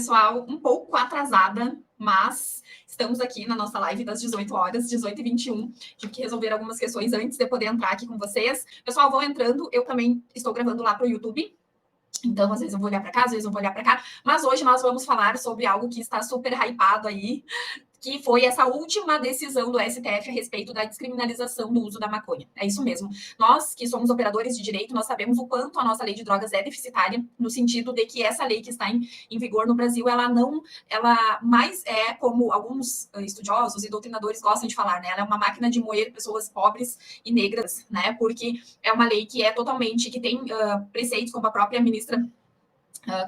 pessoal, um pouco atrasada, mas estamos aqui na nossa live das 18 horas, 18h21. Tive que resolver algumas questões antes de poder entrar aqui com vocês. Pessoal, vão entrando. Eu também estou gravando lá para o YouTube. Então, às vezes eu vou olhar para cá, às vezes eu vou olhar para cá. Mas hoje nós vamos falar sobre algo que está super hypado aí, que foi essa última decisão do STF a respeito da descriminalização do uso da maconha. É isso mesmo. Nós, que somos operadores de direito, nós sabemos o quanto a nossa lei de drogas é deficitária, no sentido de que essa lei que está em vigor no Brasil, ela mais é, como alguns estudiosos e doutrinadores gostam de falar, né? Ela é uma máquina de moer pessoas pobres e negras, né? Porque é uma lei que é totalmente, que tem preceitos, como a própria ministra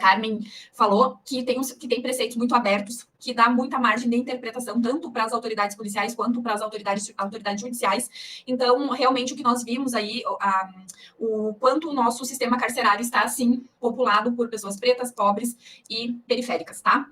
Carmen falou, que tem preceitos muito abertos, que dá muita margem de interpretação, tanto para as autoridades policiais quanto para as autoridades judiciais. Então, realmente, o que nós vimos aí, o quanto o nosso sistema carcerário está, assim, populado por pessoas pretas, pobres e periféricas, tá?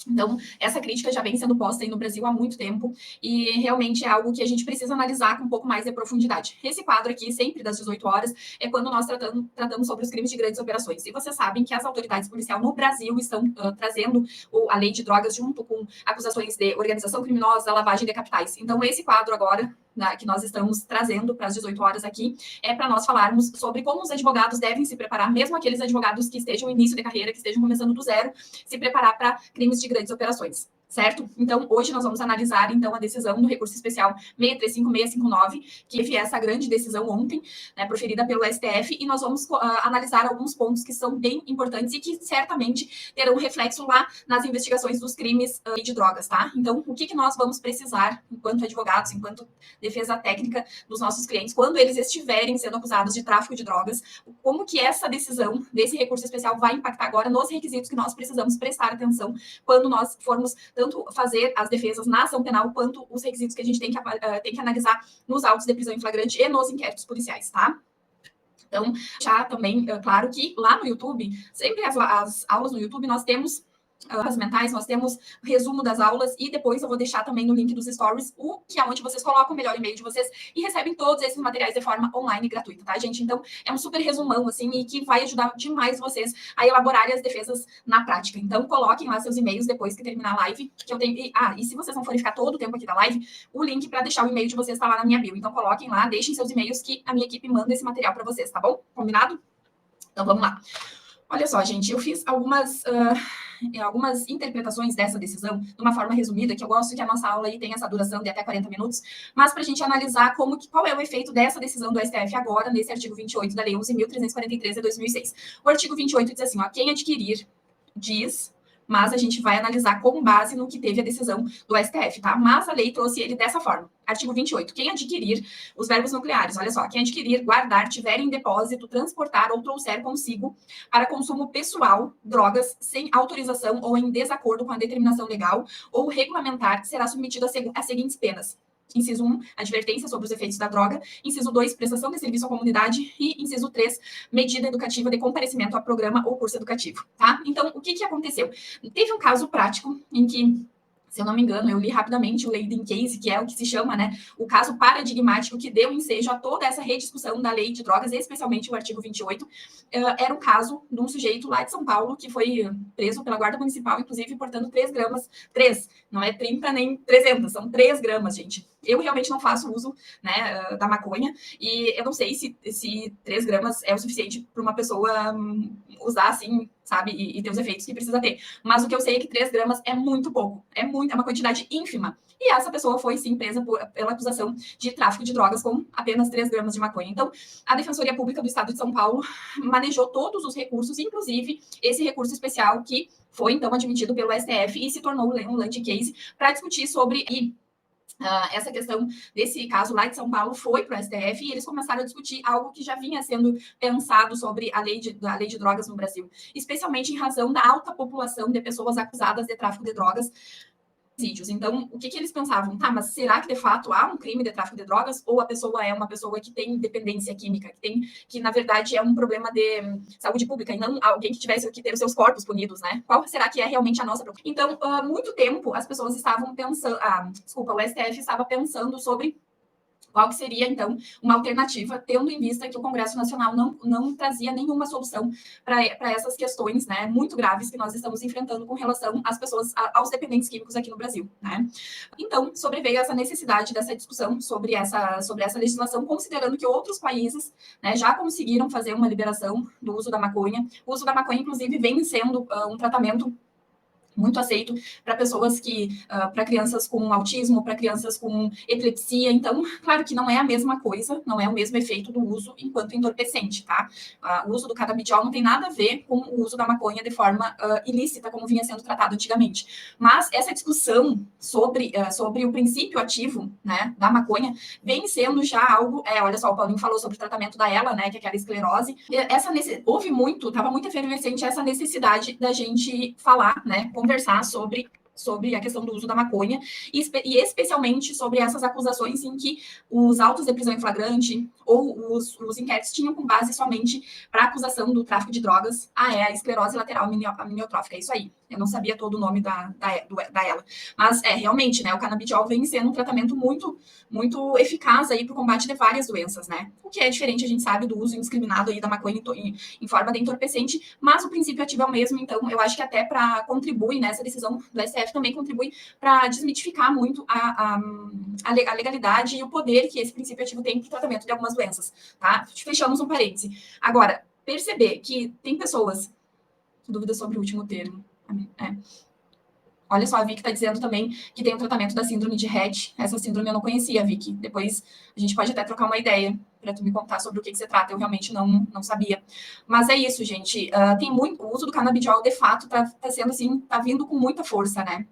Então, essa crítica já vem sendo posta aí no Brasil há muito tempo e realmente é algo que a gente precisa analisar com um pouco mais de profundidade. Esse quadro aqui, sempre das 18 horas, é quando nós tratamos sobre os crimes de grandes operações. E vocês sabem que as autoridades policiais no Brasil estão trazendo a lei de drogas junto com acusações de organização criminosa, lavagem de capitais. Então, esse quadro agora, que nós estamos trazendo para as 18 horas aqui, é para nós falarmos sobre como os advogados devem se preparar, mesmo aqueles advogados que estejam no início de carreira, que estejam começando do zero, se preparar para crimes de grandes operações, certo? Então, hoje nós vamos analisar, então, a decisão do recurso especial 635659, que teve essa grande decisão ontem, né, proferida pelo STF, e nós vamos analisar alguns pontos que são bem importantes e que certamente terão reflexo lá nas investigações dos crimes de drogas, tá? Então, o que nós vamos precisar, enquanto advogados, enquanto defesa técnica dos nossos clientes, quando eles estiverem sendo acusados de tráfico de drogas, como que essa decisão desse recurso especial vai impactar agora nos requisitos que nós precisamos prestar atenção quando nós formos tanto fazer as defesas na ação penal, quanto os requisitos que a gente tem que analisar nos autos de prisão em flagrante e nos inquéritos policiais, tá? Então, já também, claro que lá no YouTube, sempre as aulas no YouTube, nós temos as mentais, nós temos resumo das aulas e depois eu vou deixar também no link dos stories que é onde vocês colocam o melhor e-mail de vocês e recebem todos esses materiais de forma online e gratuita, tá, gente? Então, é um super resumão, assim, e que vai ajudar demais vocês a elaborarem as defesas na prática. Então, coloquem lá seus e-mails depois que terminar a live, que eu tenho... e se vocês não forem ficar todo o tempo aqui da live, o link para deixar o e-mail de vocês está lá na minha bio. Então, coloquem lá, deixem seus e-mails que a minha equipe manda esse material para vocês, tá bom? Combinado? Então, vamos lá. Olha só, gente, eu fiz algumas interpretações dessa decisão de uma forma resumida, que eu gosto que a nossa aula aí tenha essa duração de até 40 minutos, mas para a gente analisar qual é o efeito dessa decisão do STF agora, nesse artigo 28 da Lei 11.343 de 2006. O artigo 28 diz assim, ó, quem adquirir diz... mas a gente vai analisar com base no que teve a decisão do STF, tá? Mas a lei trouxe ele dessa forma. Artigo 28. Quem adquirir os verbos nucleares, olha só, quem adquirir, guardar, tiver em depósito, transportar ou trouxer consigo para consumo pessoal drogas sem autorização ou em desacordo com a determinação legal ou regulamentar, será submetido às seguintes penas. Inciso 1, advertência sobre os efeitos da droga. Inciso 2, prestação de serviço à comunidade. E inciso 3, medida educativa de comparecimento a programa ou curso educativo, tá? Então, o que aconteceu? Teve um caso prático em que, se eu não me engano, eu li rapidamente o Leiden Case, que é o que se chama, né, o caso paradigmático que deu ensejo a toda essa rediscussão da lei de drogas, especialmente o artigo 28. Era um caso de um sujeito lá de São Paulo que foi preso pela Guarda Municipal, inclusive, portando 3 gramas, não é 30 nem 300, são 3 gramas, gente. Eu realmente não faço uso, né, da maconha, e eu não sei se 3 gramas é o suficiente para uma pessoa usar assim, sabe, e ter os efeitos que precisa ter. Mas o que eu sei é que 3 gramas é muito pouco, é uma quantidade ínfima. E essa pessoa foi, sim, presa pela acusação de tráfico de drogas com apenas 3 gramas de maconha. Então, a Defensoria Pública do Estado de São Paulo manejou todos os recursos, inclusive esse recurso especial que foi, então, admitido pelo STF e se tornou um land case para discutir sobre... essa questão desse caso lá de São Paulo foi para o STF e eles começaram a discutir algo que já vinha sendo pensado sobre a lei de drogas no Brasil, especialmente em razão da alta população de pessoas acusadas de tráfico de drogas. Então, o que eles pensavam? Tá, mas será que de fato há um crime de tráfico de drogas ou a pessoa é uma pessoa que tem dependência química, que na verdade é um problema de saúde pública e não alguém que tivesse que ter os seus corpos punidos, né? Qual será que é realmente a nossa preocupação? Então, muito tempo as pessoas estavam pensando, o STF estava pensando sobre Qual que seria, então, uma alternativa, tendo em vista que o Congresso Nacional não trazia nenhuma solução para essas questões, né, muito graves que nós estamos enfrentando com relação às pessoas, aos dependentes químicos aqui no Brasil, né? Então, sobreveio essa necessidade dessa discussão sobre essa legislação, considerando que outros países, né, já conseguiram fazer uma liberação do uso da maconha. O uso da maconha, inclusive, vem sendo um tratamento muito aceito para pessoas para crianças com autismo, para crianças com epilepsia. Então, claro que não é a mesma coisa, não é o mesmo efeito do uso enquanto entorpecente, tá? O uso do canabidiol não tem nada a ver com o uso da maconha de forma ilícita, como vinha sendo tratado antigamente. Mas essa discussão sobre o princípio ativo, né, da maconha vem sendo já algo. Olha só, o Paulinho falou sobre o tratamento da ELA, né, que é aquela esclerose. Estava muito efervescente essa necessidade da gente falar, né, conversar sobre a questão do uso da maconha e especialmente sobre essas acusações em que os autos de prisão em flagrante ou os inquéritos tinham como base somente para a acusação do tráfico de drogas. É a esclerose lateral amniotrófica, é isso aí. Eu não sabia todo o nome da ela. Mas realmente, né, o canabidiol vem sendo um tratamento muito, muito eficaz aí para o combate de várias doenças, né? O que é diferente, a gente sabe, do uso indiscriminado aí da maconha em forma de entorpecente, mas o princípio ativo é o mesmo, então eu acho que até para contribuir nessa decisão do STF também contribui para desmitificar muito a legalidade e o poder que esse princípio ativo tem para o tratamento de algumas doenças, tá? Fechamos um parêntese. Agora, perceber que tem pessoas, dúvidas sobre o último termo, Olha só, a Vicky está dizendo também que tem um tratamento da síndrome de Rett. Essa síndrome eu não conhecia, Vicky. Depois a gente pode até trocar uma ideia para tu me contar sobre o que se trata. Eu realmente não sabia. Mas é isso, gente. Tem muito. O uso do canabidiol, de fato, tá sendo assim, tá vindo com muita força, né?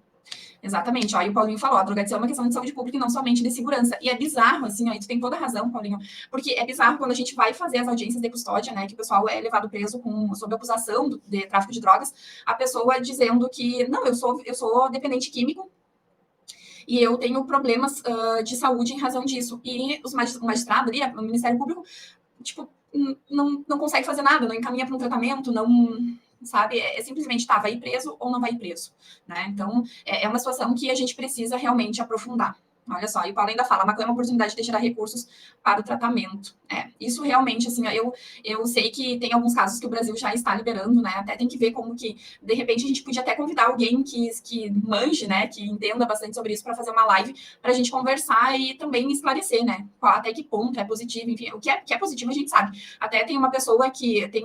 Exatamente, ó, e o Paulinho falou, a drogadição é uma questão de saúde pública e não somente de segurança. E é bizarro, assim, ó, e tu tem toda a razão, Paulinho, porque é bizarro quando a gente vai fazer as audiências de custódia, né, que o pessoal é levado preso sob acusação de tráfico de drogas, a pessoa dizendo que, não, eu sou dependente químico, e eu tenho problemas de saúde em razão disso. E o magistrado ali, o Ministério Público, tipo, não consegue fazer nada, não encaminha para um tratamento, não... Sabe, simplesmente vai ir preso ou não vai ir preso, né? Então, é uma situação que a gente precisa realmente aprofundar. Olha só, e o Paulo ainda fala, a maconha é uma oportunidade de tirar recursos para o tratamento. Isso realmente, assim, eu sei que tem alguns casos que o Brasil já está liberando, né? Até tem que ver como que, de repente, a gente podia até convidar alguém que manje, né? Que entenda bastante sobre isso para fazer uma live, para a gente conversar e também esclarecer, né? Até que ponto é positivo, enfim, o que é positivo a gente sabe. Até tem uma pessoa que tem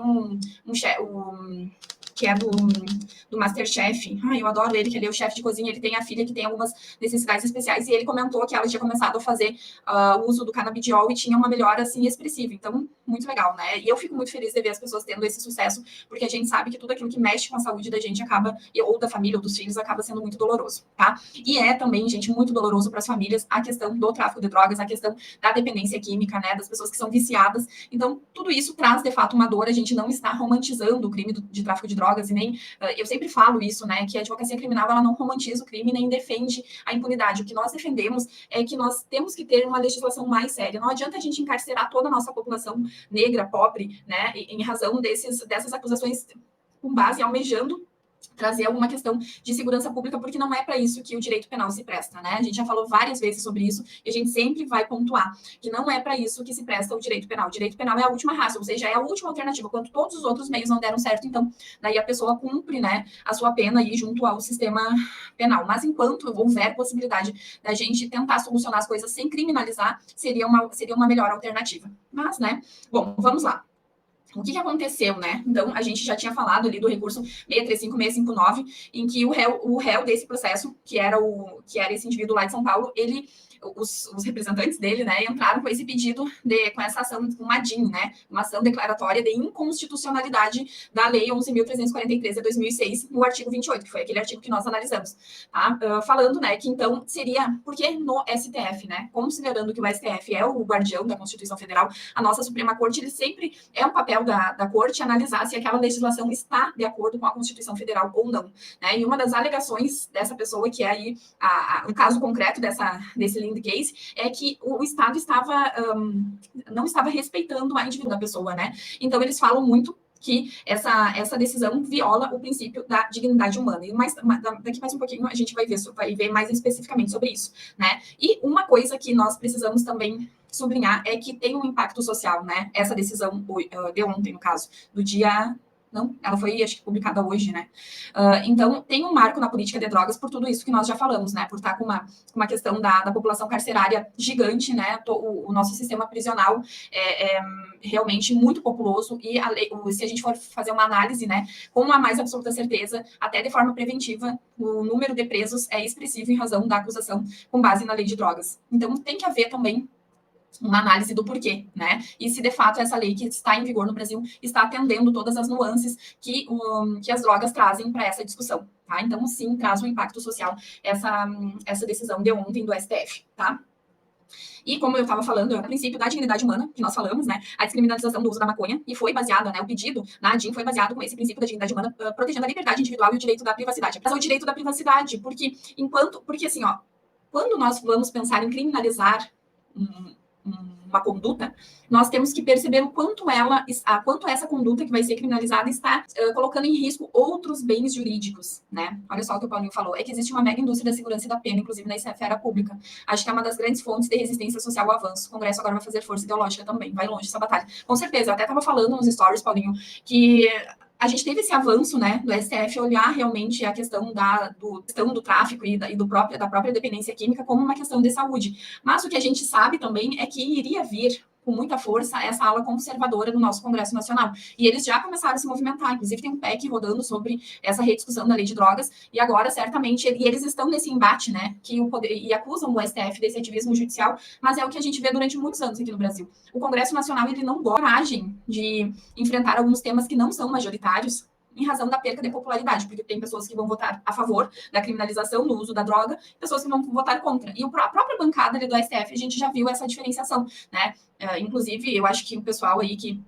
que é do Masterchef. Eu adoro ele, que ele é o chefe de cozinha, ele tem a filha que tem algumas necessidades especiais, e ele comentou que ela tinha começado a fazer o uso do canabidiol e tinha uma melhora, assim, expressiva. Então, muito legal, né? E eu fico muito feliz de ver as pessoas tendo esse sucesso, porque a gente sabe que tudo aquilo que mexe com a saúde da gente acaba, ou da família, ou dos filhos, acaba sendo muito doloroso, tá? E é também, gente, muito doloroso para as famílias a questão do tráfico de drogas, a questão da dependência química, né? Das pessoas que são viciadas. Então, tudo isso traz, de fato, uma dor. A gente não está romantizando o crime de tráfico de drogas, e nem, eu sempre falo isso, né, que a advocacia criminal, ela não romantiza o crime, nem defende a impunidade. O que nós defendemos é que nós temos que ter uma legislação mais séria. Não adianta a gente encarcerar toda a nossa população negra, pobre, né, em razão dessas acusações com base almejando trazer alguma questão de segurança pública, porque não é para isso que o direito penal se presta, né? A gente já falou várias vezes sobre isso e a gente sempre vai pontuar que não é para isso que se presta o direito penal. O direito penal é a última raça, ou seja, é a última alternativa. Quando todos os outros meios não deram certo, então daí a pessoa cumpre, né, a sua pena aí junto ao sistema penal. Mas enquanto houver possibilidade da gente tentar solucionar as coisas sem criminalizar, seria uma melhor alternativa. Mas, né? Bom, vamos lá. O que aconteceu, né? Então, a gente já tinha falado ali do recurso 635-659, em que o réu desse processo, que era esse indivíduo lá de São Paulo, os representantes dele, né, entraram com esse pedido, com essa ação, com uma DIN, né, uma ação declaratória de inconstitucionalidade da Lei 11.343 de 2006, no artigo 28, que foi aquele artigo que nós analisamos, tá? Falando, né, que então seria, porque no STF, né, considerando que o STF é o guardião da Constituição Federal, a nossa Suprema Corte, ele sempre é um papel da Corte analisar se aquela legislação está de acordo com a Constituição Federal ou não, né? E uma das alegações dessa pessoa, que é aí um caso concreto desse case, é que o Estado não estava respeitando a indivídua da pessoa, né? Então, eles falam muito que essa decisão viola o princípio da dignidade humana. E daqui mais um pouquinho a gente vai ver mais especificamente sobre isso, né? E uma coisa que nós precisamos também sublinhar é que tem um impacto social, né? Essa decisão de ontem, no caso, do dia... Não, ela foi, acho que, publicada hoje, né? Então, tem um marco na política de drogas por tudo isso que nós já falamos, né? Por estar com uma questão da população carcerária gigante, né? O nosso sistema prisional é realmente muito populoso e se a gente for fazer uma análise, né, com a mais absoluta certeza, até de forma preventiva, o número de presos é expressivo em razão da acusação com base na lei de drogas. Então, tem que haver também uma análise do porquê, né? E se de fato essa lei que está em vigor no Brasil está atendendo todas as nuances que as drogas trazem para essa discussão, tá? Então, sim, traz um impacto social essa decisão de ontem do STF, tá? E como eu estava falando, é o princípio da dignidade humana, que nós falamos, né? A descriminalização do uso da maconha, e foi baseada, né? O pedido na ADIM foi baseado com esse princípio da dignidade humana, protegendo a liberdade individual e o direito da privacidade. Mas o direito da privacidade, porque assim, ó, quando nós vamos pensar em criminalizar uma conduta, nós temos que perceber o quanto essa conduta que vai ser criminalizada está colocando em risco outros bens jurídicos, né? Olha só o que o Paulinho falou, é que existe uma mega indústria da segurança e da pena, inclusive na esfera pública. Acho que é uma das grandes fontes de resistência social ao avanço. O Congresso agora vai fazer força ideológica também, vai longe essa batalha. Com certeza, eu até estava falando nos stories, Paulinho, que a gente teve esse avanço, né, do STF olhar realmente a questão do tráfico e da própria dependência química como uma questão de saúde. Mas o que a gente sabe também é que iria vir com muita força essa ala conservadora do nosso Congresso Nacional. E eles já começaram a se movimentar, inclusive tem um PEC rodando sobre essa rediscussão da lei de drogas, e agora, certamente, eles estão nesse embate, né, e acusam o STF desse ativismo judicial, mas é o que a gente vê durante muitos anos aqui no Brasil. O Congresso Nacional, ele não gosta de enfrentar alguns temas que não são majoritários, em razão da perda de popularidade, porque tem pessoas que vão votar a favor da criminalização do uso da droga, pessoas que vão votar contra. E a própria bancada ali do STF, a gente já viu essa diferenciação, né? Inclusive, eu acho que o pessoal aí que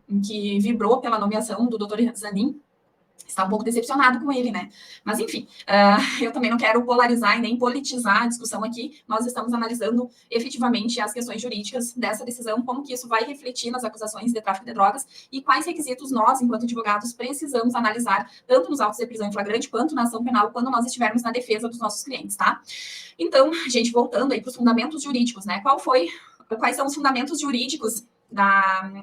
vibrou pela nomeação do Dr. Zanin está um pouco decepcionado com ele, né? Mas, enfim, eu também não quero polarizar e nem politizar a discussão aqui. Nós estamos analisando efetivamente as questões jurídicas dessa decisão, como que isso vai refletir nas acusações de tráfico de drogas e quais requisitos nós, enquanto advogados, precisamos analisar, tanto nos autos de prisão em flagrante, quanto na ação penal, quando nós estivermos na defesa dos nossos clientes, tá? Então, gente, voltando aí para os fundamentos jurídicos, né? Quais são os fundamentos jurídicos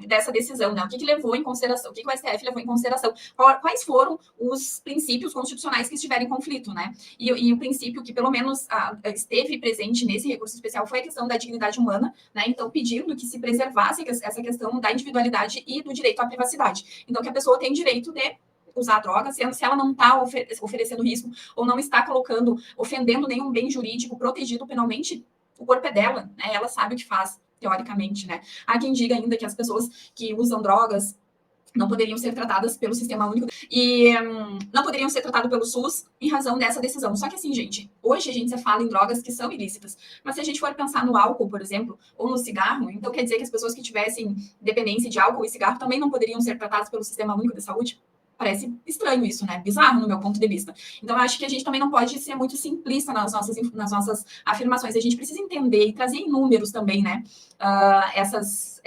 dessa decisão, né? O que levou em consideração, o que o STF levou em consideração, quais foram os princípios constitucionais que estiveram em conflito, né? E o princípio que, pelo menos, esteve presente nesse recurso especial foi a questão da dignidade humana, né? Então, pedindo que se preservasse essa questão da individualidade e do direito à privacidade. Então, que a pessoa tem direito de usar droga, se ela não está oferecendo risco ou não está ofendendo nenhum bem jurídico protegido penalmente, o corpo é dela, né? Ela sabe o que faz, teoricamente, né? Há quem diga ainda que as pessoas que usam drogas não poderiam ser tratadas pelo Sistema Único e não poderiam ser tratadas pelo SUS em razão dessa decisão. Só que assim, gente, hoje a gente fala em drogas que são ilícitas, mas se a gente for pensar no álcool, por exemplo, ou no cigarro, então quer dizer que as pessoas que tivessem dependência de álcool e cigarro também não poderiam ser tratadas pelo Sistema Único de Saúde? Parece estranho isso, né? Bizarro no meu ponto de vista. Então, eu acho que a gente também não pode ser muito simplista nas nossas afirmações. A gente precisa entender e trazer em números também, né? Essas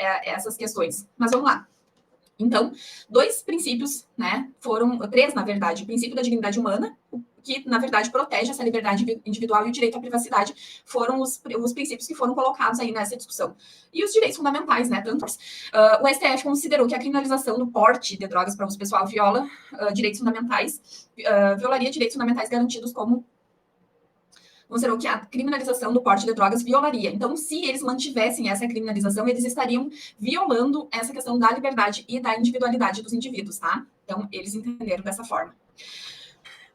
questões. Mas vamos lá. Então, dois princípios, né? Três, na verdade. O princípio da dignidade humana, que, na verdade, protege essa liberdade individual e o direito à privacidade, foram os princípios que foram colocados aí nessa discussão. E os direitos fundamentais, né? O STF considerou que a criminalização do porte de drogas para uso pessoal viola direitos fundamentais, violaria direitos fundamentais garantidos como considerou que a criminalização do porte de drogas violaria. Então, se eles mantivessem essa criminalização, eles estariam violando essa questão da liberdade e da individualidade dos indivíduos, tá? Então, eles entenderam dessa forma.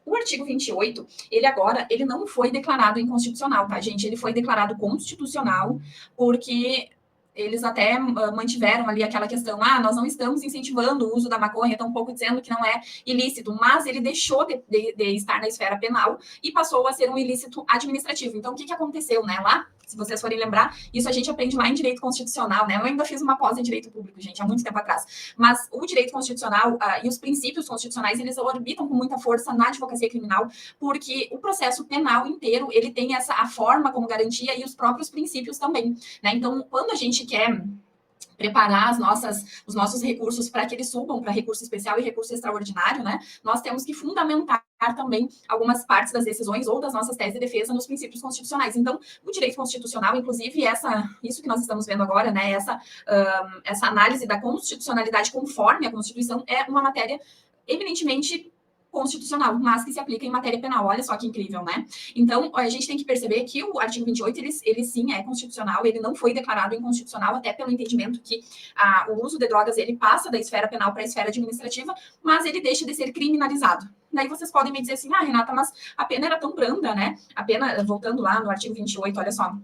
O artigo 28, ele não foi declarado inconstitucional, tá, gente? Ele foi declarado constitucional porque eles até mantiveram ali aquela questão, nós não estamos incentivando o uso da maconha, tampouco dizendo que não é ilícito, mas ele deixou de estar na esfera penal e passou a ser um ilícito administrativo. Então, o que aconteceu, né? Lá, se vocês forem lembrar, isso a gente aprende lá em direito constitucional, né? Eu ainda fiz uma pós em direito público, gente, há muito tempo atrás. Mas o direito constitucional e os princípios constitucionais, eles orbitam com muita força na advocacia criminal, porque o processo penal inteiro, ele tem a forma como garantia e os próprios princípios também, né? Então, quando a gente quer preparar os nossos recursos para que eles subam para recurso especial e recurso extraordinário, né? Nós temos que fundamentar também algumas partes das decisões ou das nossas teses de defesa nos princípios constitucionais. Então, o direito constitucional, inclusive, isso que nós estamos vendo agora, né, essa análise da constitucionalidade conforme a Constituição é uma matéria eminentemente constitucional, mas que se aplica em matéria penal. Olha só que incrível, né? Então, a gente tem que perceber que o artigo 28, ele sim é constitucional, ele não foi declarado inconstitucional, até pelo entendimento que o uso de drogas, ele passa da esfera penal para a esfera administrativa, mas ele deixa de ser criminalizado. Daí vocês podem me dizer assim, Renata, mas a pena era tão branda, né? A pena, voltando lá no artigo 28, olha só,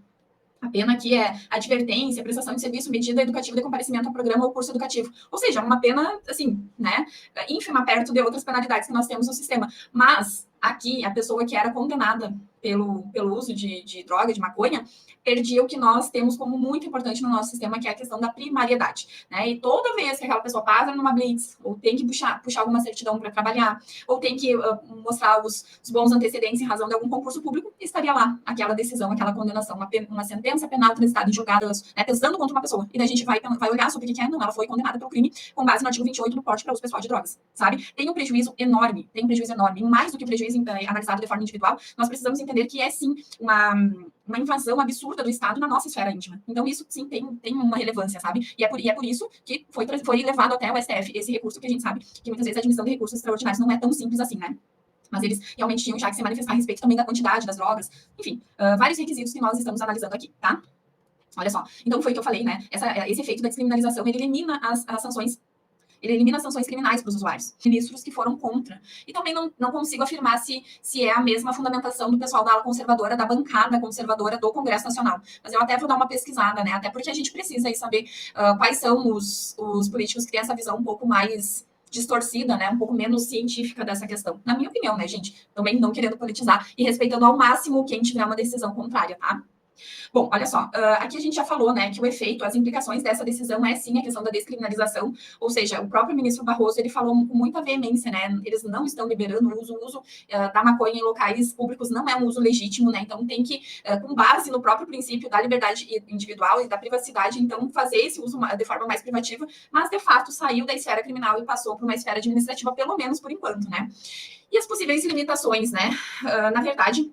a pena aqui é advertência, prestação de serviço, medida educativa de comparecimento ao programa ou curso educativo. Ou seja, uma pena, assim, né, ínfima perto de outras penalidades que nós temos no sistema. Mas, aqui, a pessoa que era condenada pelo uso de droga, de maconha, perdia o que nós temos como muito importante no nosso sistema, que é a questão da primariedade, né? E toda vez que aquela pessoa passa numa blitz, ou tem que puxar alguma certidão para trabalhar, ou tem que mostrar os bons antecedentes em razão de algum concurso público, estaria lá aquela decisão, aquela condenação, uma sentença penal transitada em julgados, né, pesando contra uma pessoa. E daí a gente vai olhar sobre o que é, não, ela foi condenada pelo crime com base no artigo 28 do porte para uso pessoal de drogas, sabe? Tem um prejuízo enorme, e mais do que o prejuízo analisado de forma individual, nós precisamos entender que é sim uma invasão absurda do Estado na nossa esfera íntima. Então, isso sim tem uma relevância, sabe? E é por isso que foi levado até o STF esse recurso, que a gente sabe que muitas vezes a admissão de recursos extraordinários não é tão simples assim, né? Mas eles realmente tinham já que se manifestar a respeito também da quantidade das drogas, enfim, vários requisitos que nós estamos analisando aqui, tá? Olha só, então foi o que eu falei, né? Esse efeito da descriminalização, ele elimina as sanções. Ele elimina as sanções criminais para os usuários, ministros que foram contra. E também não consigo afirmar se é a mesma fundamentação do pessoal da ala conservadora, da bancada conservadora do Congresso Nacional. Mas eu até vou dar uma pesquisada, né? Até porque a gente precisa aí saber quais são os políticos que têm essa visão um pouco mais distorcida, né? Um pouco menos científica dessa questão. Na minha opinião, né, gente? Também não querendo politizar e respeitando ao máximo quem tiver uma decisão contrária, tá? Bom, olha só, aqui a gente já falou, né, que o efeito, as implicações dessa decisão é sim a questão da descriminalização, ou seja, o próprio ministro Barroso, ele falou com muita veemência, né, eles não estão liberando o uso da maconha em locais públicos, não é um uso legítimo, né, então tem que, com base no próprio princípio da liberdade individual e da privacidade, então fazer esse uso de forma mais privativa, mas de fato saiu da esfera criminal e passou para uma esfera administrativa, pelo menos por enquanto, né. E as possíveis limitações, né, na verdade,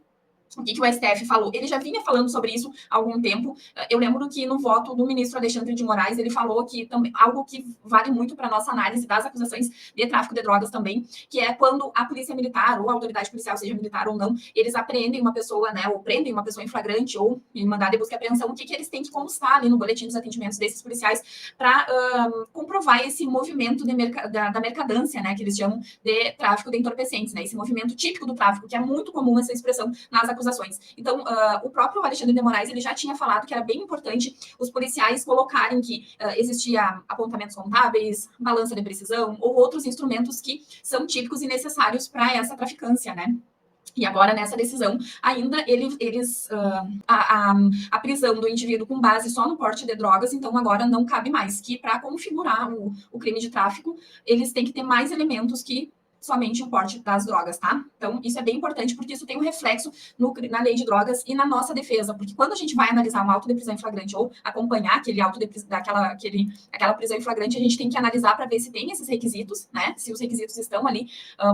o que o STF falou? Ele já vinha falando sobre isso há algum tempo. Eu lembro que no voto do ministro Alexandre de Moraes, ele falou que também algo que vale muito para a nossa análise das acusações de tráfico de drogas também, que é quando a polícia militar ou a autoridade policial, seja militar ou não, eles apreendem uma pessoa, né, ou prendem uma pessoa em flagrante ou em mandado de busca e apreensão, o que eles têm que constar ali no boletim dos atendimentos desses policiais para comprovar esse movimento da mercadância, né, que eles chamam de tráfico de entorpecentes, né, esse movimento típico do tráfico, que é muito comum essa expressão nas acusações. Então, o próprio Alexandre de Moraes, ele já tinha falado que era bem importante os policiais colocarem que existia apontamentos contábeis, balança de precisão ou outros instrumentos que são típicos e necessários para essa traficância, né? E agora, nessa decisão, ainda a prisão do indivíduo com base só no porte de drogas, então agora não cabe mais, que para configurar o crime de tráfico, eles têm que ter mais elementos que somente o porte das drogas, tá? Então, isso é bem importante, porque isso tem um reflexo na lei de drogas e na nossa defesa, porque quando a gente vai analisar um auto de prisão em flagrante ou acompanhar aquela prisão em flagrante, a gente tem que analisar para ver se tem esses requisitos, né? Se os requisitos estão ali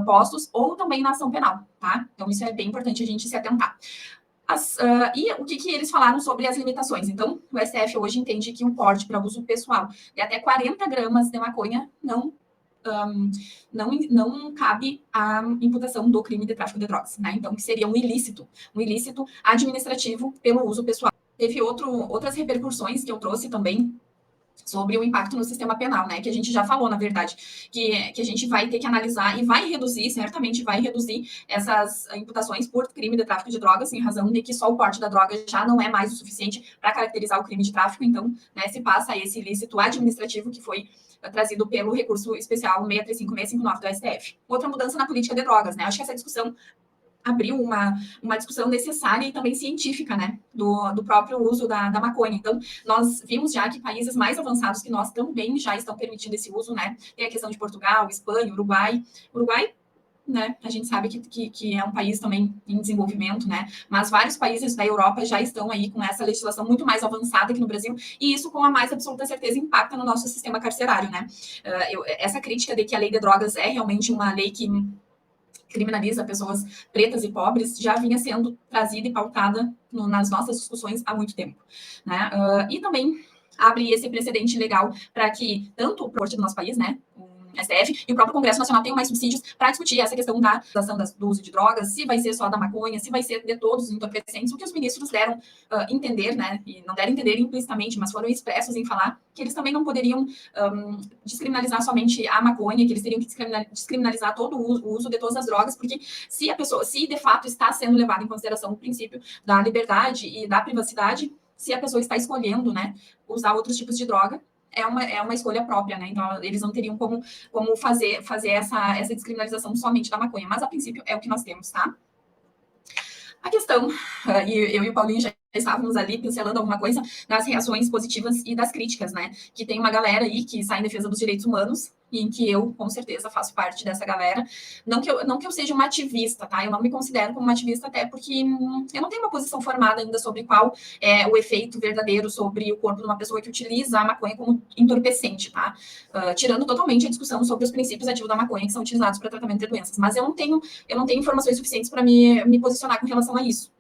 postos, ou também na ação penal, tá? Então, isso é bem importante a gente se atentar. E o que eles falaram sobre as limitações? Então, o STF hoje entende que um porte para uso pessoal de até 40 gramas de maconha não cabe a imputação do crime de tráfico de drogas, né? Então, que seria um ilícito administrativo pelo uso pessoal. Teve outras repercussões que eu trouxe também sobre o impacto no sistema penal, né? Que a gente já falou, na verdade, que a gente vai ter que analisar e certamente vai reduzir essas imputações por crime de tráfico de drogas, em razão de que só o porte da droga já não é mais o suficiente para caracterizar o crime de tráfico, então, né, se passa esse ilícito administrativo que foi trazido pelo recurso especial 635-659 do STF. Outra mudança na política de drogas, né? Acho que essa discussão abriu uma discussão necessária e também científica, né, do próprio uso da maconha. Então, nós vimos já que países mais avançados que nós também já estão permitindo esse uso, né, tem a questão de Portugal, Espanha, Uruguai, né, a gente sabe que é um país também em desenvolvimento, né, mas vários países da Europa já estão aí com essa legislação muito mais avançada que no Brasil, e isso com a mais absoluta certeza impacta no nosso sistema carcerário, né. Essa crítica de que a lei de drogas é realmente uma lei que criminaliza pessoas pretas e pobres, já vinha sendo trazida e pautada nas nossas discussões há muito tempo, né? E também abre esse precedente legal para que tanto o Corte do nosso país, né, o STF e o próprio Congresso Nacional tenham mais subsídios para discutir essa questão da ação do uso de drogas, se vai ser só da maconha, se vai ser de todos os entorpecentes, o que os ministros deram entender, né, e não deram entender implicitamente, mas foram expressos em falar que eles também não poderiam descriminalizar somente a maconha, que eles teriam que descriminalizar todo o uso de todas as drogas, porque se a pessoa, se de fato está sendo levado em consideração o princípio da liberdade e da privacidade, se a pessoa está escolhendo, né, usar outros tipos de droga, é uma escolha própria, né? Então, eles não teriam como fazer essa descriminalização somente da maconha. Mas, a princípio, é o que nós temos, tá? A questão, e eu e o Paulinho já estávamos ali pincelando alguma coisa das reações positivas e das críticas, né? Que tem uma galera aí que sai em defesa dos direitos humanos, e em que eu, com certeza, faço parte dessa galera. Não que eu seja uma ativista, tá? Eu não me considero como uma ativista, até porque eu não tenho uma posição formada ainda sobre qual é o efeito verdadeiro sobre o corpo de uma pessoa que utiliza a maconha como entorpecente, tá? Tirando totalmente a discussão sobre os princípios ativos da maconha que são utilizados para tratamento de doenças. Mas eu não tenho informações suficientes para me posicionar com relação a isso.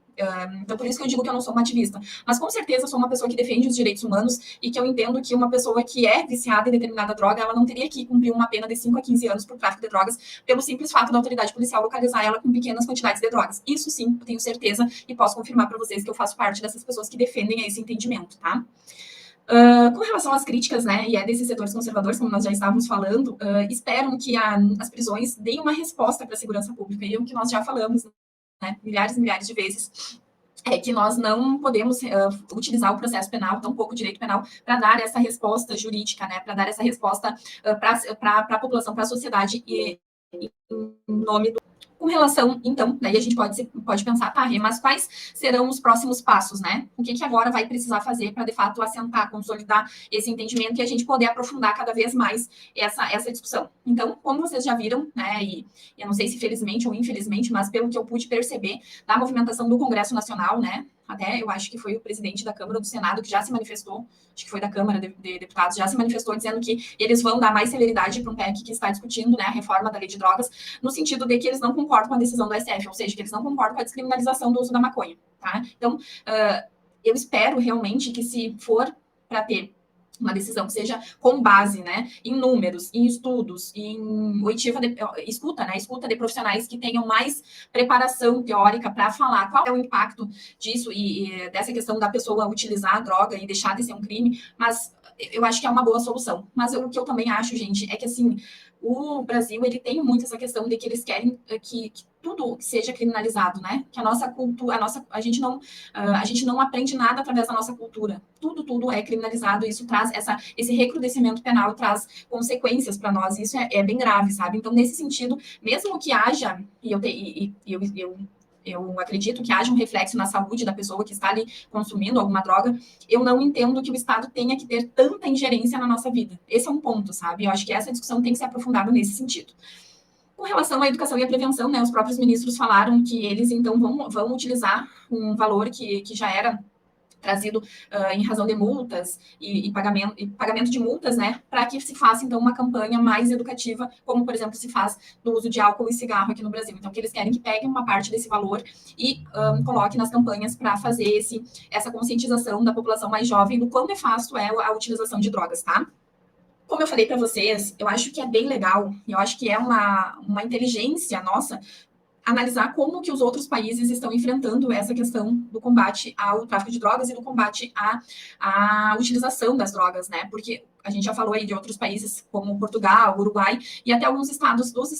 Então, por isso que eu digo que eu não sou uma ativista. Mas, com certeza, sou uma pessoa que defende os direitos humanos e que eu entendo que uma pessoa que é viciada em determinada droga, ela não teria que cumprir uma pena de 5 a 15 anos por tráfico de drogas, pelo simples fato da autoridade policial localizar ela com pequenas quantidades de drogas. Isso, sim, eu tenho certeza e posso confirmar para vocês que eu faço parte dessas pessoas que defendem esse entendimento, tá? Com relação às críticas, né, e é desses setores conservadores, como nós já estávamos falando, esperam que as prisões deem uma resposta para a segurança pública, e é o que nós já falamos, né, milhares e milhares de vezes, é que nós não podemos utilizar o processo penal, tampouco o direito penal, para dar essa resposta jurídica, né, para dar essa resposta para a população, para a sociedade, e em nome do... Com relação, então, daí a gente pode pensar, tá, mas quais serão os próximos passos, né? O que agora vai precisar fazer para, de fato, assentar, consolidar esse entendimento e a gente poder aprofundar cada vez mais essa discussão. Então, como vocês já viram, né, e eu não sei se felizmente ou infelizmente, mas pelo que eu pude perceber da movimentação do Congresso Nacional, né, até eu acho que foi o presidente da Câmara ou do Senado que já se manifestou, acho que foi da Câmara de Deputados, já se manifestou dizendo que eles vão dar mais celeridade para um PEC que está discutindo, né, a reforma da lei de drogas, no sentido de que eles não concordam com a decisão do STF, ou seja, que eles não concordam com a descriminalização do uso da maconha, tá? Então, eu espero realmente que, se for para ter uma decisão que seja com base, né, em números, em estudos, em escuta de profissionais que tenham mais preparação teórica para falar qual é o impacto disso e dessa questão da pessoa utilizar a droga e deixar de ser um crime, mas eu acho que é uma boa solução. Mas o que eu também acho, gente, é que, assim, o Brasil, ele tem muito essa questão de que eles querem que tudo seja criminalizado, né? Que a nossa cultura, a gente não aprende nada através da nossa cultura. Tudo é criminalizado, e isso traz esse recrudescimento penal, traz consequências para nós, e isso é bem grave, sabe? Então, nesse sentido, mesmo que haja, eu acredito que haja um reflexo na saúde da pessoa que está ali consumindo alguma droga, eu não entendo que o Estado tenha que ter tanta ingerência na nossa vida. Esse é um ponto, sabe? Eu acho que essa discussão tem que ser aprofundada nesse sentido. Com relação à educação e à prevenção, né, os próprios ministros falaram que eles, então, vão utilizar um valor que já era trazido em razão de multas e pagamento de multas, né, para que se faça, então, uma campanha mais educativa, como, por exemplo, se faz do uso de álcool e cigarro aqui no Brasil. Então, que eles querem que peguem uma parte desse valor e coloquem nas campanhas para fazer essa conscientização da população mais jovem do quão nefasto é a utilização de drogas, tá? Como eu falei para vocês, eu acho que é bem legal, e eu acho que é uma inteligência nossa analisar como que os outros países estão enfrentando essa questão do combate ao tráfico de drogas e do combate à utilização das drogas, né? Porque a gente já falou aí de outros países como Portugal, Uruguai e até alguns estados dos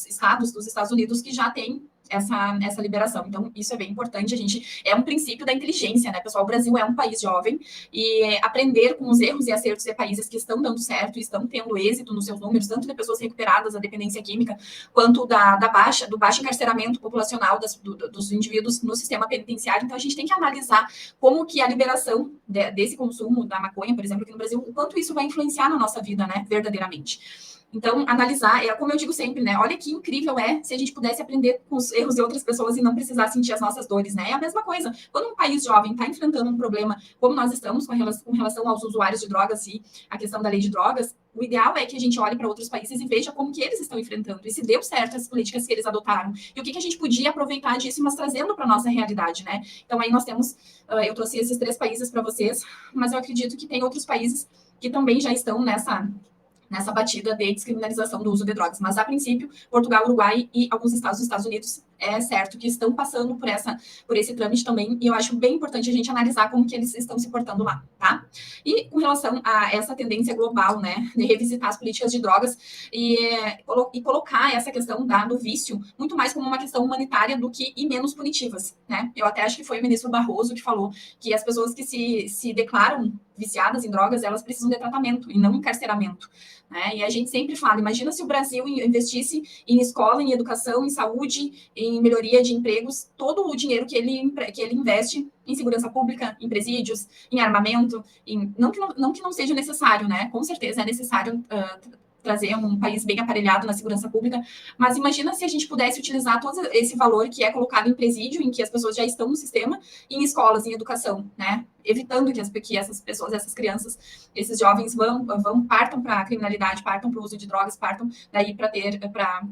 Estados Unidos que já têm essa liberação. Então, isso é bem importante. É um princípio da inteligência, né, pessoal? O Brasil é um país jovem e aprender com os erros e acertos de países que estão dando certo e estão tendo êxito nos seus números, tanto de pessoas recuperadas da dependência química, quanto do baixo encarceramento populacional dos indivíduos no sistema penitenciário. Então, a gente tem que analisar como que a liberação desse consumo da maconha, por exemplo, aqui no Brasil, o quanto isso vai influenciar na nossa vida, né, verdadeiramente. Então, analisar, como eu digo sempre, né? Olha que incrível é se a gente pudesse aprender com os erros de outras pessoas e não precisar sentir as nossas dores, né? É a mesma coisa. Quando um país jovem está enfrentando um problema, como nós estamos com relação aos usuários de drogas e a questão da lei de drogas, o ideal é que a gente olhe para outros países e veja como que eles estão enfrentando e se deu certo as políticas que eles adotaram e o que a gente podia aproveitar disso, mas trazendo para a nossa realidade, né? Então, aí nós temos, eu trouxe esses 3 países para vocês, mas eu acredito que tem outros países que também já estão nessa batida de descriminalização do uso de drogas. Mas, a princípio, Portugal, Uruguai e alguns estados dos Estados Unidos é certo que estão passando por esse trâmite também, e eu acho bem importante a gente analisar como que eles estão se portando lá, tá? E com relação a essa tendência global, né, de revisitar as políticas de drogas e colocar essa questão do vício muito mais como uma questão humanitária e menos punitivas, né? Eu até acho que foi o ministro Barroso que falou que as pessoas que se declaram viciadas em drogas, elas precisam de tratamento e não encarceramento, né? E a gente sempre fala, imagina se o Brasil investisse em escola, em educação, em saúde, em melhoria de empregos, todo o dinheiro que ele investe em segurança pública, em presídios, em armamento, não que não seja necessário, né? Com certeza é necessário trazer um país bem aparelhado na segurança pública, mas imagina se a gente pudesse utilizar todo esse valor que é colocado em presídio, em que as pessoas já estão no sistema, em escolas, em educação, né? Evitando que essas pessoas, essas crianças, esses jovens partam para a criminalidade, partam para o uso de drogas, partam daí para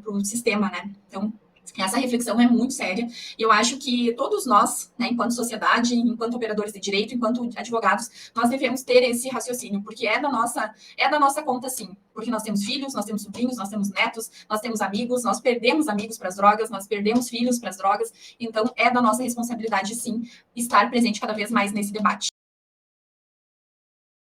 o sistema, né? Então, essa reflexão é muito séria e eu acho que todos nós, né, enquanto sociedade, enquanto operadores de direito, enquanto advogados, nós devemos ter esse raciocínio, porque é da nossa conta, sim. Porque nós temos filhos, nós temos sobrinhos, nós temos netos, nós temos amigos, nós perdemos amigos para as drogas, nós perdemos filhos para as drogas, então é da nossa responsabilidade, sim, estar presente cada vez mais nesse debate.